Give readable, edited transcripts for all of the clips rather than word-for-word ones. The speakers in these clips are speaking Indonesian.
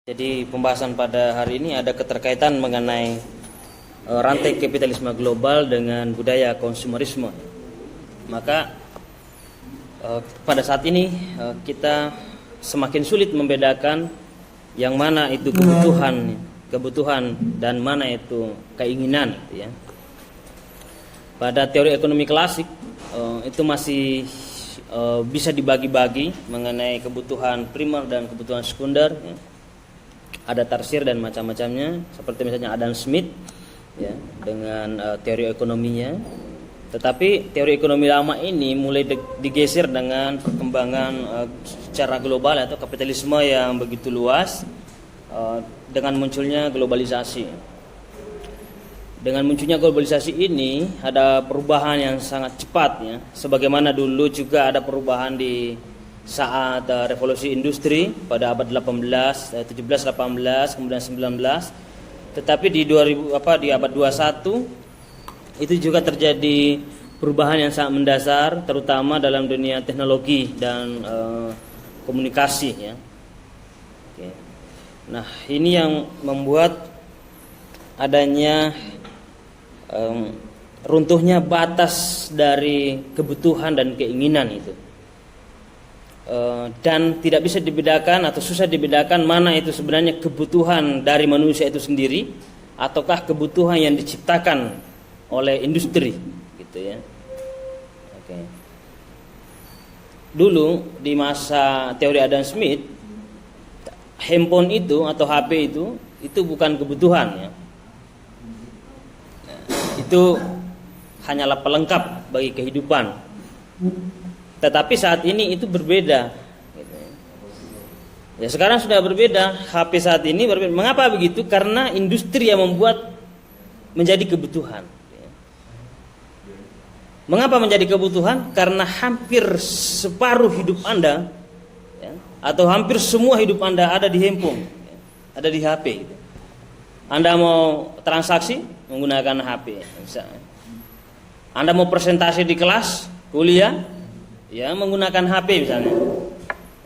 Jadi pembahasan pada hari ini ada keterkaitan mengenai rantai kapitalisme global dengan budaya konsumerisme. Maka pada saat ini kita semakin sulit membedakan yang mana itu kebutuhan dan mana itu keinginan, gitu ya. Pada teori ekonomi klasik itu masih bisa dibagi-bagi mengenai kebutuhan primer dan kebutuhan sekunder, ya. Ada tarsir dan macam-macamnya, seperti misalnya Adam Smith, ya, dengan teori ekonominya. Tetapi teori ekonomi lama ini mulai digeser dengan perkembangan secara global atau kapitalisme yang begitu luas, dengan munculnya globalisasi. Dengan munculnya globalisasi ini ada perubahan yang sangat cepat, ya. Sebagaimana dulu juga ada perubahan di saat revolusi industri pada abad 18, 17, 18, kemudian 19. Tetapi di abad 21 itu juga terjadi perubahan yang sangat mendasar, terutama dalam dunia teknologi dan komunikasi, ya. Oke. Nah, ini yang membuat adanya runtuhnya batas dari kebutuhan dan keinginan itu. Dan tidak bisa dibedakan atau susah dibedakan mana itu sebenarnya kebutuhan dari manusia itu sendiri ataukah kebutuhan yang diciptakan oleh industri, gitu ya. Oke. Dulu di masa teori Adam Smith, handphone itu atau HP itu bukan kebutuhan, ya. Nah, itu hanyalah pelengkap bagi kehidupan. Tetapi saat ini itu berbeda, gitu ya. Sekarang sudah berbeda. HP saat ini berbeda. Mengapa begitu? Karena industri yang membuat menjadi kebutuhan. Mengapa menjadi kebutuhan? Karena hampir separuh hidup Anda, ya, atau hampir semua hidup Anda ada di handphone, ya, ada di HP, gitu. Anda mau transaksi menggunakan HP, misalnya. Anda mau presentasi di kelas kuliah, ya, menggunakan HP misalnya.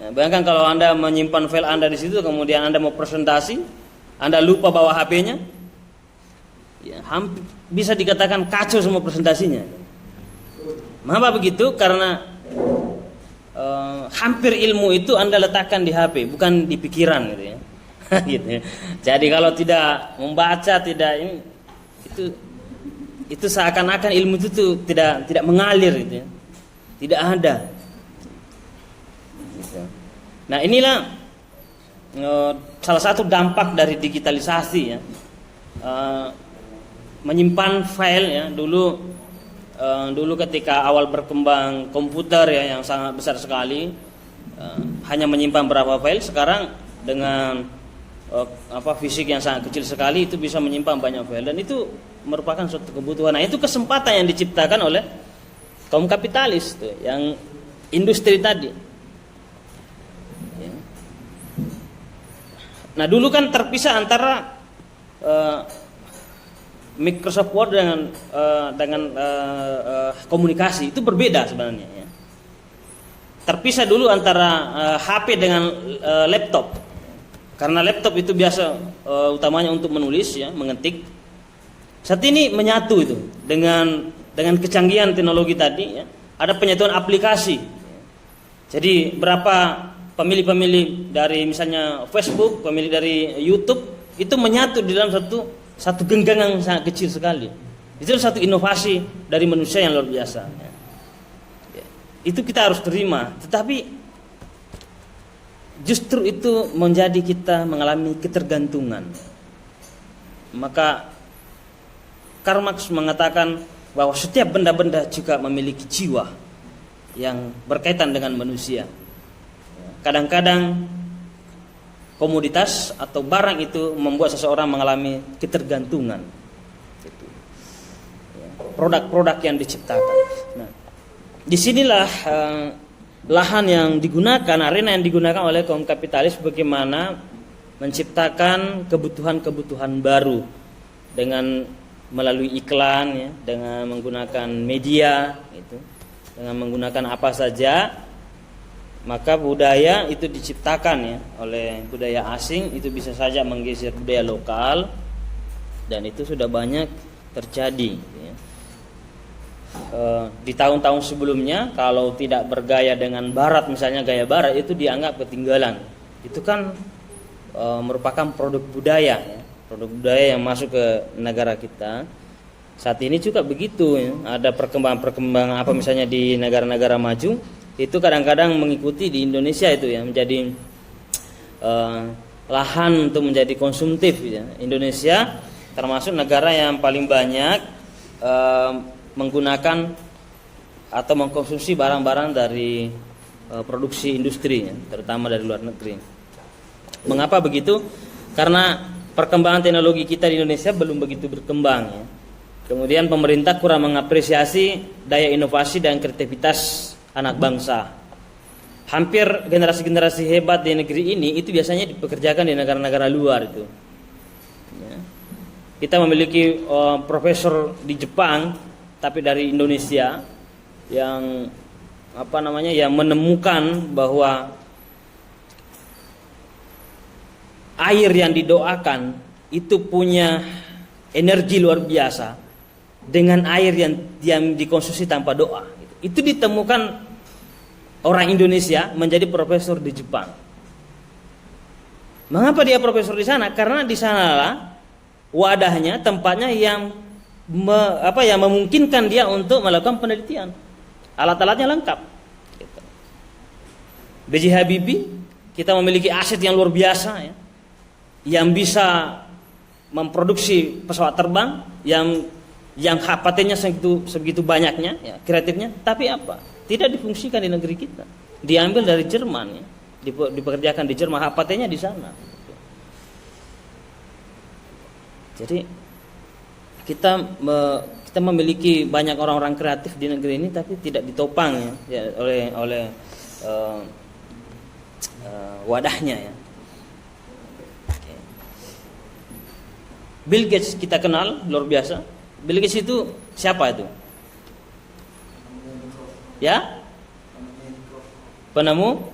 Nah, bayangkan kalau Anda menyimpan file Anda di situ, kemudian Anda mau presentasi, Anda lupa bawa HP-nya, ya, hampir bisa dikatakan kacau semua presentasinya. Mengapa begitu? Karena hampir ilmu itu Anda letakkan di HP, bukan di pikiran, gitu ya. Gitu ya. Jadi kalau tidak membaca, itu seakan-akan ilmu itu tuh tidak mengalir, gitu ya. Tidak ada. Nah, inilah salah satu dampak dari digitalisasi, ya. Menyimpan file, ya. Dulu ketika awal berkembang komputer, ya, yang sangat besar sekali, hanya menyimpan berapa file. Sekarang dengan fisik yang sangat kecil sekali itu bisa menyimpan banyak file, dan itu merupakan suatu kebutuhan. Nah, itu kesempatan yang diciptakan oleh kaum kapitalis tuh, yang industri tadi. Ya. Nah, dulu kan terpisah antara Microsoft Word dengan komunikasi, itu berbeda sebenarnya, ya. Terpisah dulu antara HP dengan laptop, karena laptop itu biasa utamanya untuk menulis, ya, mengetik. Saat ini menyatu itu dengan kecanggihan teknologi tadi, ya, ada penyatuan aplikasi. Jadi berapa pemilih dari misalnya Facebook, pemilih dari YouTube, itu menyatu di dalam satu genggang yang sangat kecil sekali. Itu satu inovasi dari manusia yang luar biasa, ya. Itu kita harus terima. Tetapi justru itu menjadi kita mengalami ketergantungan. Maka Karl Marx mengatakan bahwa setiap benda-benda juga memiliki jiwa yang berkaitan dengan manusia. Kadang-kadang komoditas atau barang itu membuat seseorang mengalami ketergantungan. Produk-produk yang diciptakan. Nah, disinilah lahan yang digunakan, arena yang digunakan oleh kaum kapitalis bagaimana menciptakan kebutuhan-kebutuhan baru dengan melalui iklan, ya, dengan menggunakan media, gitu, dengan menggunakan apa saja, maka budaya itu diciptakan ya oleh budaya asing, itu bisa saja menggeser budaya lokal, dan itu sudah banyak terjadi ya. Di tahun-tahun sebelumnya kalau tidak bergaya dengan barat, misalnya gaya barat, itu dianggap ketinggalan. Itu kan merupakan produk budaya ya, produk budaya yang masuk ke negara kita. Saat ini juga begitu ya. Ada perkembangan apa misalnya di negara-negara maju, itu kadang-kadang mengikuti di Indonesia itu ya, menjadi lahan untuk menjadi konsumtif ya. Indonesia termasuk negara yang paling banyak menggunakan atau mengkonsumsi barang-barang dari produksi industri ya, terutama dari luar negeri. Mengapa begitu? Karena perkembangan teknologi kita di Indonesia belum begitu berkembang ya. Kemudian pemerintah kurang mengapresiasi daya inovasi dan kreativitas anak bangsa. Hampir generasi-generasi hebat di negeri ini itu biasanya dipekerjakan di negara-negara luar itu. Ya. Kita memiliki profesor di Jepang, tapi dari Indonesia, yang yang menemukan bahwa air yang didoakan itu punya energi luar biasa dengan air yang dikonsumsi tanpa doa. Itu ditemukan orang Indonesia menjadi profesor di Jepang. Mengapa dia profesor di sana? Karena di sanalah wadahnya, tempatnya yang memungkinkan dia untuk melakukan penelitian. Alat-alatnya lengkap. B.J. Habibie, kita memiliki aset yang luar biasa ya, yang bisa memproduksi pesawat terbang yang patentnya sebegitu banyaknya ya, kreatifnya, tapi apa? Tidak difungsikan di negeri kita. Diambil dari Jerman ya, dipekerjakan di Jerman, patentnya di sana. Jadi kita memiliki banyak orang-orang kreatif di negeri ini, tapi tidak ditopang ya oleh wadahnya ya. Bill Gates kita kenal, luar biasa. Bill Gates itu siapa itu? Ya? Penemu?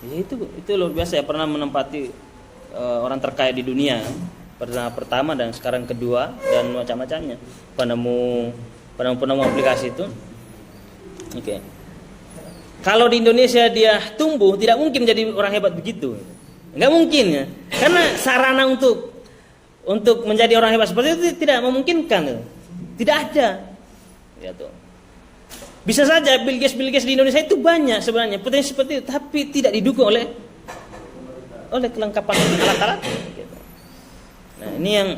Ya, itu luar biasa ya, pernah menempati orang terkaya di dunia. Pertama dan sekarang kedua dan macam-macamnya. Penemu aplikasi itu. Oke. Kalau di Indonesia dia tumbuh, tidak mungkin jadi orang hebat begitu. Enggak mungkin ya. Karena sarana untuk menjadi orang hebat seperti itu tidak memungkinkan. Tidak ada. Ya tuh. Bisa saja Bill Gates di Indonesia itu banyak sebenarnya potensi seperti itu, tapi tidak didukung oleh kelengkapan alat-alat. Nah, ini yang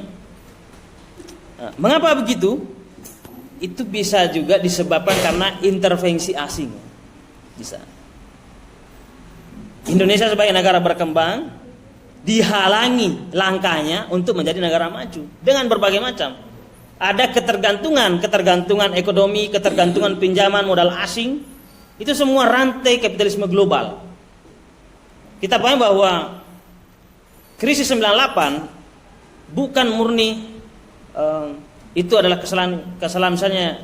mengapa begitu? Itu bisa juga disebabkan karena intervensi asing. Bisa. Indonesia sebagai negara berkembang dihalangi langkahnya untuk menjadi negara maju dengan berbagai macam. Ada ketergantungan ekonomi, ketergantungan pinjaman modal asing. Itu semua rantai kapitalisme global. Kita paham bahwa krisis 98 bukan murni itu adalah kesalahan misalnya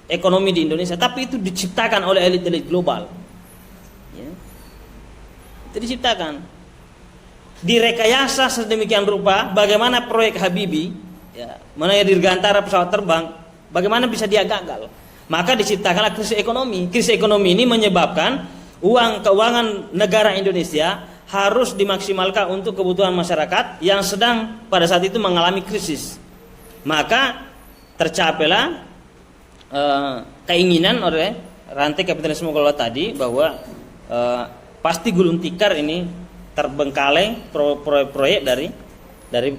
ekonomi di Indonesia, tapi itu diciptakan oleh elit-elit global. Ya. Itu diciptakan. Direkayasa sedemikian rupa bagaimana proyek Habibie ya, mengenai dirgantara pesawat terbang, bagaimana bisa dia gagal. Maka diciptakanlah krisis ekonomi. Krisis ekonomi ini menyebabkan keuangan negara Indonesia harus dimaksimalkan untuk kebutuhan masyarakat yang sedang pada saat itu mengalami krisis. Maka tercapailah keinginan oleh rantai kapitalisme global tadi bahwa pasti gulung tikar ini terbengkalai proyek dari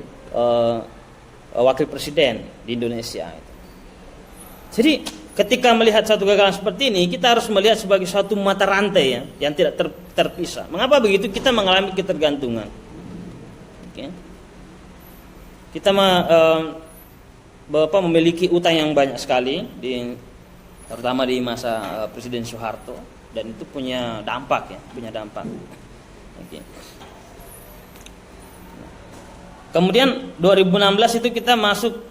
wakil presiden di Indonesia. Jadi ketika melihat satu kegagalan seperti ini, kita harus melihat sebagai suatu mata rantai ya, yang tidak terpisah. Mengapa begitu? Kita mengalami ketergantungan. Okay. Kita Bapak memiliki utang yang banyak sekali, terutama di masa Presiden Soeharto, dan itu punya dampak ya, Okay. Kemudian 2016 itu kita masuk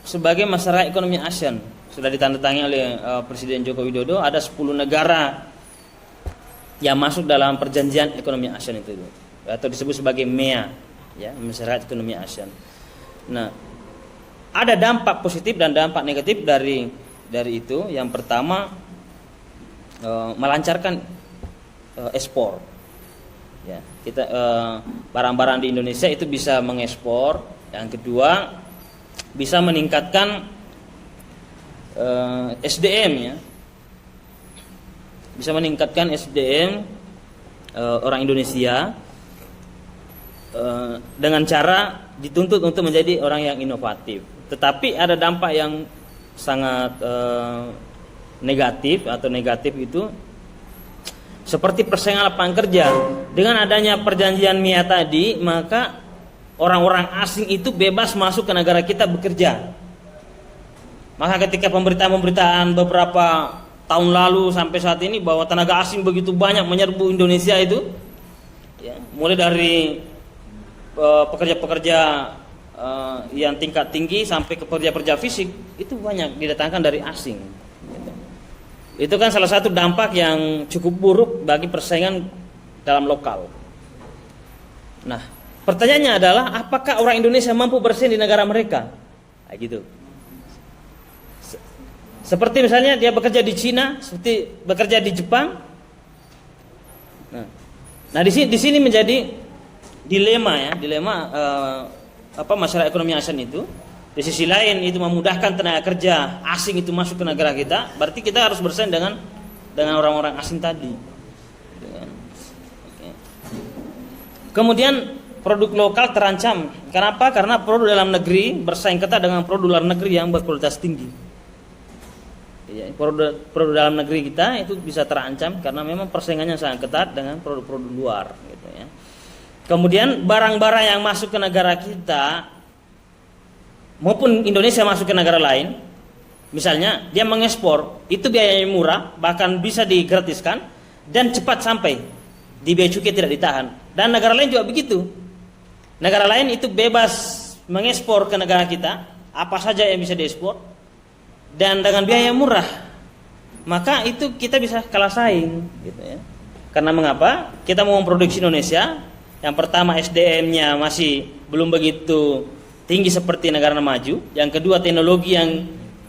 sebagai masyarakat ekonomi ASEAN. Sudah ditandatangani oleh Presiden Joko Widodo, ada 10 negara yang masuk dalam perjanjian ekonomi ASEAN itu, atau disebut sebagai MEA, ya, masyarakat ekonomi ASEAN. Nah, ada dampak positif dan dampak negatif dari itu. Yang pertama, melancarkan ekspor. Ya, kita barang-barang di Indonesia itu bisa mengekspor. Yang kedua, bisa meningkatkan SDM, ya. Bisa meningkatkan SDM orang Indonesia dengan cara dituntut untuk menjadi orang yang inovatif. Tetapi ada dampak yang sangat negatif itu seperti persaingan lapangan kerja. Dengan adanya perjanjian MIA tadi, maka orang-orang asing itu bebas masuk ke negara kita bekerja. Maka ketika pemberitaan beberapa tahun lalu sampai saat ini bahwa tenaga asing begitu banyak menyerbu Indonesia itu, ya, mulai dari pekerja-pekerja yang tingkat tinggi sampai ke pekerja-pekerja fisik itu banyak didatangkan dari asing. Itu kan salah satu dampak yang cukup buruk bagi persaingan dalam lokal. Nah, pertanyaannya adalah apakah orang Indonesia mampu bersaing di negara mereka? Nah, gitu. Seperti misalnya dia bekerja di Cina, seperti bekerja di Jepang. Nah, di sini menjadi dilema, ya, masyarakat ekonomi ASEAN itu. Di sisi lain itu memudahkan tenaga kerja asing itu masuk ke negara kita, berarti kita harus bersaing dengan orang-orang asing tadi. Kemudian produk lokal terancam. Kenapa? Karena produk dalam negeri bersaing ketat dengan produk luar negeri yang berkualitas tinggi. Ya, produk dalam negeri kita itu bisa terancam karena memang persaingannya sangat ketat dengan produk-produk luar, gitu, ya. Kemudian barang-barang yang masuk ke negara kita maupun Indonesia masuk ke negara lain, misalnya dia mengekspor, itu biayanya murah, bahkan bisa digratiskan dan cepat sampai, di bea cukai tidak ditahan. Dan negara lain juga begitu. Negara lain itu bebas mengekspor ke negara kita apa saja yang bisa diekspor dan dengan biaya murah, maka itu kita bisa kalah saing, gitu, ya. Karena mengapa? Kita mau memproduksi Indonesia, yang pertama SDM-nya masih belum begitu tinggi seperti negara maju. Yang kedua, teknologi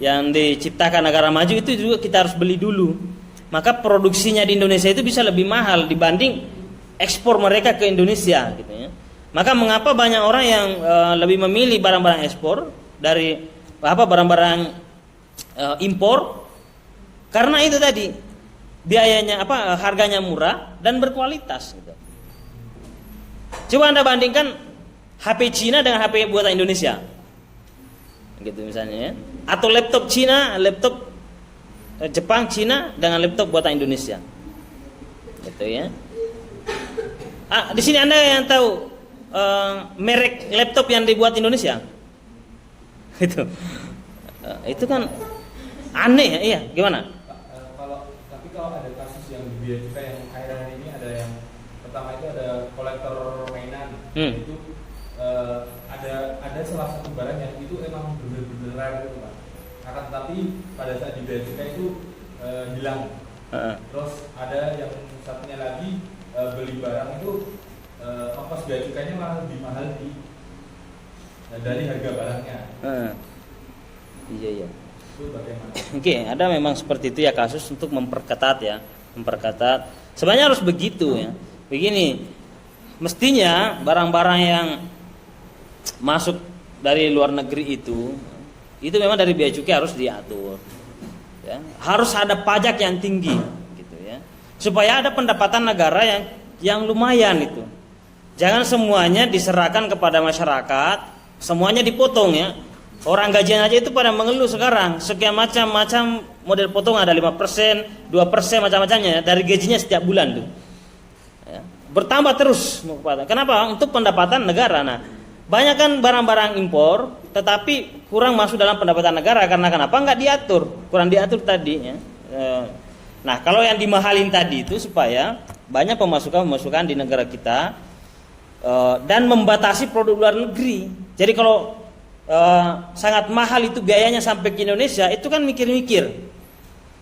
yang diciptakan negara maju itu juga kita harus beli dulu. Maka produksinya di Indonesia itu bisa lebih mahal dibanding ekspor mereka ke Indonesia, gitu, ya. Maka mengapa banyak orang yang lebih memilih barang-barang ekspor dari barang-barang impor, karena itu tadi biayanya harganya murah dan berkualitas, gitu. Coba Anda bandingkan HP Cina dengan HP buatan Indonesia, gitu misalnya, ya. Atau laptop Cina, laptop Jepang, Cina dengan laptop buatan Indonesia, gitu, ya. Di sini Anda yang tahu merek laptop yang dibuat Indonesia, gitu. Itu kan aneh, ya. Iya, gimana? Tapi kalau ada kasus yang di bea cukai yang akhir-akhir ini ada yang pertama itu ada kolektor mainan, itu ada salah satu barang yang itu emang benar-benar rare, gitu, Pak. Akan tetapi pada saat di bea cukai itu hilang. Terus ada yang satunya lagi beli barang itu ongkos bea cukainya malah lebih mahal dari harga barangnya. Iya. Oke, ada memang seperti itu, ya, kasus untuk memperketat, ya, memperketat. Sebenarnya harus begitu, ya. Begini, mestinya barang-barang yang masuk dari luar negeri itu memang dari bea cukai harus diatur, ya. Harus ada pajak yang tinggi, gitu, ya, supaya ada pendapatan negara yang lumayan itu. Jangan semuanya diserahkan kepada masyarakat, semuanya dipotong, ya. Orang gajian aja itu pada mengeluh sekarang, sekian macam model potong, ada 5%, 2%, macam-macamnya, ya, dari gajinya setiap bulan tuh, ya. Bertambah terus. Kenapa? Untuk pendapatan negara. Nah, banyak kan barang-barang impor, tetapi kurang masuk dalam pendapatan negara karena kenapa? Nggak diatur, kurang diatur tadi, ya. Nah, kalau yang dimahalin tadi itu supaya banyak pemasukan di negara kita, dan membatasi produk luar negeri. Jadi kalau sangat mahal itu biayanya sampai ke Indonesia, itu kan mikir-mikir.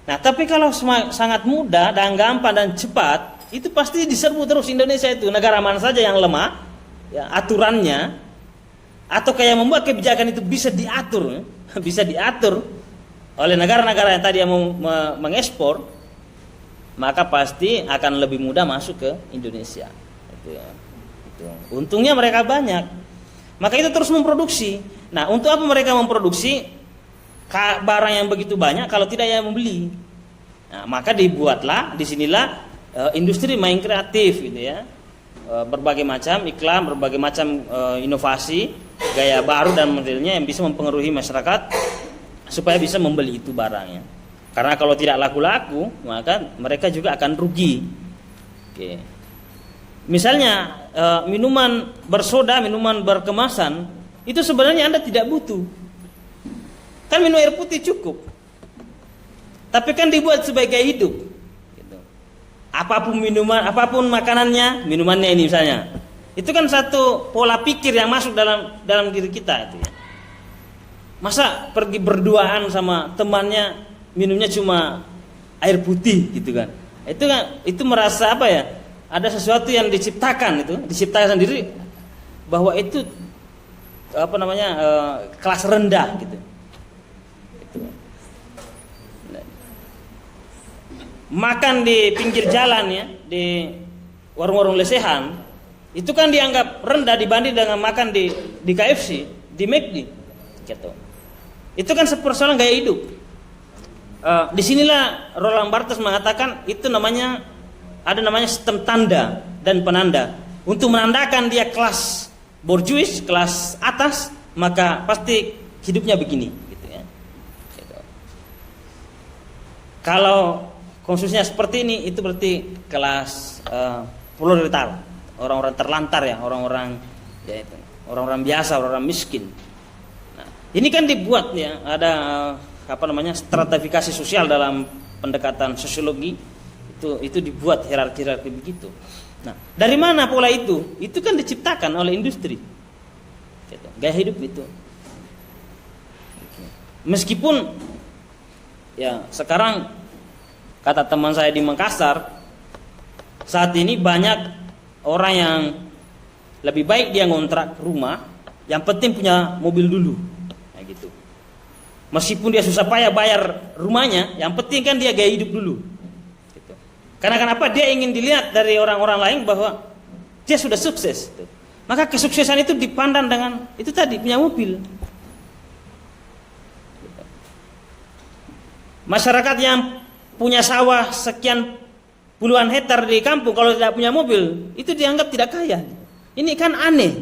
Nah, tapi kalau sangat mudah dan gampang dan cepat, itu pasti diserbu terus Indonesia itu. Negara mana saja yang lemah ya aturannya, atau kayak membuat kebijakan itu bisa diatur bisa diatur oleh negara-negara yang tadi yang mau mengekspor, maka pasti akan lebih mudah masuk ke Indonesia. Itu ya. Itu. Untungnya mereka banyak, maka itu terus memproduksi. Nah, untuk apa mereka memproduksi barang yang begitu banyak kalau tidak yang membeli? Nah, maka dibuatlah disinilah industri main kreatif gitu ya. Berbagai macam iklan, berbagai macam inovasi, gaya baru dan modelnya yang bisa mempengaruhi masyarakat supaya bisa membeli itu barangnya. Karena kalau tidak laku-laku, maka mereka juga akan rugi. Oke. Misalnya minuman bersoda, minuman berkemasan, itu sebenarnya Anda tidak butuh. Kan minum air putih cukup. Tapi kan dibuat sebagai hidup. Apapun minuman, apapun makanannya, minumannya ini misalnya, itu kan satu pola pikir yang masuk dalam diri kita itu ya. Masa pergi berduaan sama temannya minumnya cuma air putih gitu kan? Itu merasa apa ya? Ada sesuatu yang diciptakan sendiri bahwa itu apa namanya kelas rendah gitu. Makan di pinggir jalan ya, di warung-warung lesehan, itu kan dianggap rendah dibanding dengan makan di KFC, di McD, gitu. Itu kan persoalan gaya hidup. Disinilah Roland Barthes mengatakan itu ada namanya sistem tanda dan penanda. Untuk menandakan dia kelas bourgeois, kelas atas, maka pasti hidupnya begini, gitu ya. Gitu. Kalau khususnya seperti ini, itu berarti kelas proletar, orang-orang terlantar ya, orang-orang biasa, orang-orang miskin. Nah, ini kan dibuat ya, ada stratifikasi sosial dalam pendekatan sosiologi itu dibuat hierarki begitu. Nah, dari mana pola itu? Itu kan diciptakan oleh industri. Gitu. Gaya hidup itu. Meskipun ya sekarang kata teman saya di Makassar, saat ini banyak orang yang lebih baik dia ngontrak rumah, yang penting punya mobil dulu, nah, gitu. Meskipun dia susah payah bayar rumahnya, yang penting kan dia gaya hidup dulu. Gitu. Karena kenapa? Dia ingin dilihat dari orang-orang lain bahwa dia sudah sukses. Gitu. Maka kesuksesan itu dipandang dengan itu tadi punya mobil. Gitu. Masyarakat yang punya sawah sekian puluhan hektar di kampung, kalau tidak punya mobil itu dianggap tidak kaya. Ini kan aneh.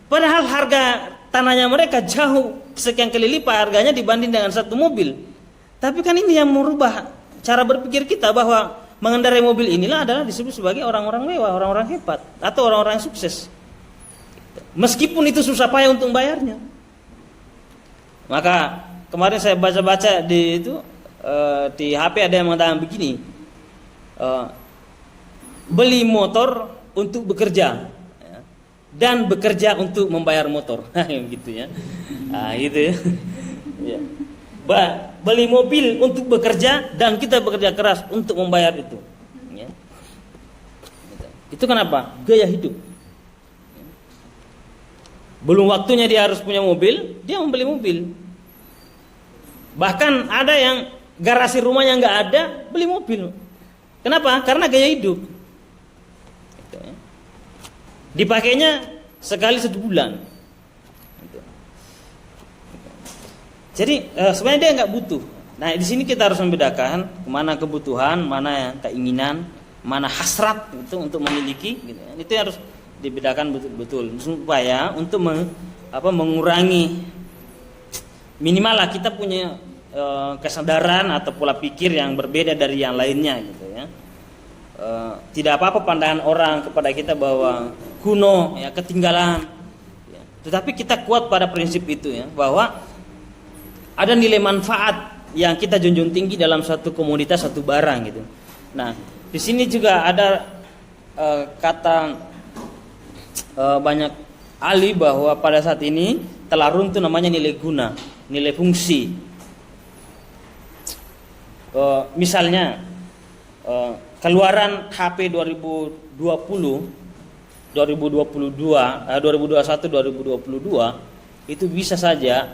Padahal harga tanahnya mereka jauh sekian kali lipat harganya dibanding dengan satu mobil. Tapi kan ini yang merubah cara berpikir kita bahwa mengendarai mobil inilah adalah disebut sebagai orang-orang mewah, orang-orang hebat atau orang-orang yang sukses. Meskipun itu susah payah untuk bayarnya. Maka kemarin saya baca-baca di HP ada yang mengatakan begini, beli motor untuk bekerja ya, dan bekerja untuk membayar motor, gitu ya. Nah, gitu ya. Beli mobil untuk bekerja dan kita bekerja keras untuk membayar itu. Ya. Itu kenapa? Gaya hidup. Belum waktunya dia harus punya mobil, dia membeli mobil. Bahkan ada yang garasi rumahnya nggak ada, beli mobil. Kenapa? Karena gaya hidup. Dipakainya sekali 1 bulan. Jadi sebenarnya dia nggak butuh. Nah, di sini kita harus membedakan mana kebutuhan, mana yang keinginan, mana hasrat itu untuk memiliki. Gitu. Itu harus dibedakan betul-betul supaya untuk mengurangi minimal lah kita punya kesadaran atau pola pikir yang berbeda dari yang lainnya gitu ya. Tidak apa-apa pandangan orang kepada kita bahwa kuno ya, ketinggalan ya. Tetapi kita kuat pada prinsip itu ya, bahwa ada nilai manfaat yang kita junjung tinggi dalam satu komoditas, satu barang gitu. Nah, di sini juga ada banyak ahli bahwa pada saat ini telah runtuh namanya nilai guna, nilai fungsi. Misalnya keluaran HP 2021 2022 itu bisa saja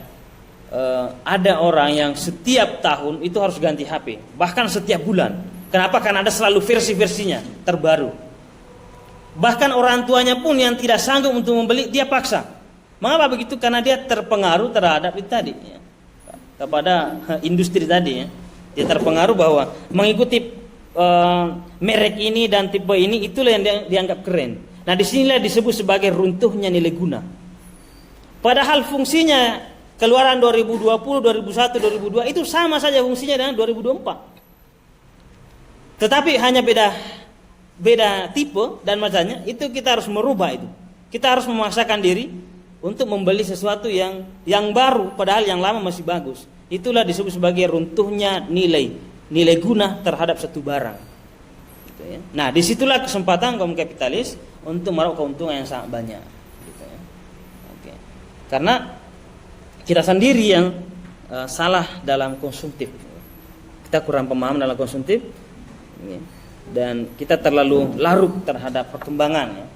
ada orang yang setiap tahun itu harus ganti HP, bahkan setiap bulan. Kenapa? Karena ada selalu versi-versinya terbaru. Bahkan orang tuanya pun yang tidak sanggup untuk membeli, dia paksa. Mengapa begitu? Karena dia terpengaruh terhadap itu tadi, ya, kepada industri tadi, ya. Dia terpengaruh bahwa mengikuti merek ini dan tipe ini, itulah yang dianggap keren. Nah, disinilah disebut sebagai runtuhnya nilai guna. Padahal fungsinya keluaran 2020, 2001, 2002 itu sama saja fungsinya dengan 2024. Tetapi hanya beda tipe dan macamnya, itu kita harus merubah itu. Kita harus memaksakan diri untuk membeli sesuatu yang baru, padahal yang lama masih bagus. Itulah disebut sebagai runtuhnya nilai guna terhadap satu barang. Gitu ya. Nah, disitulah kesempatan kaum kapitalis untuk meraup keuntungan yang sangat banyak. Gitu ya. Oke. Karena kita sendiri yang salah dalam konsumtif. Kita kurang pemahaman dalam konsumtif. Ya. Dan kita terlalu larut terhadap perkembangan, ya.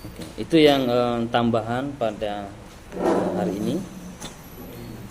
Oke. Itu yang tambahan pada hari ini.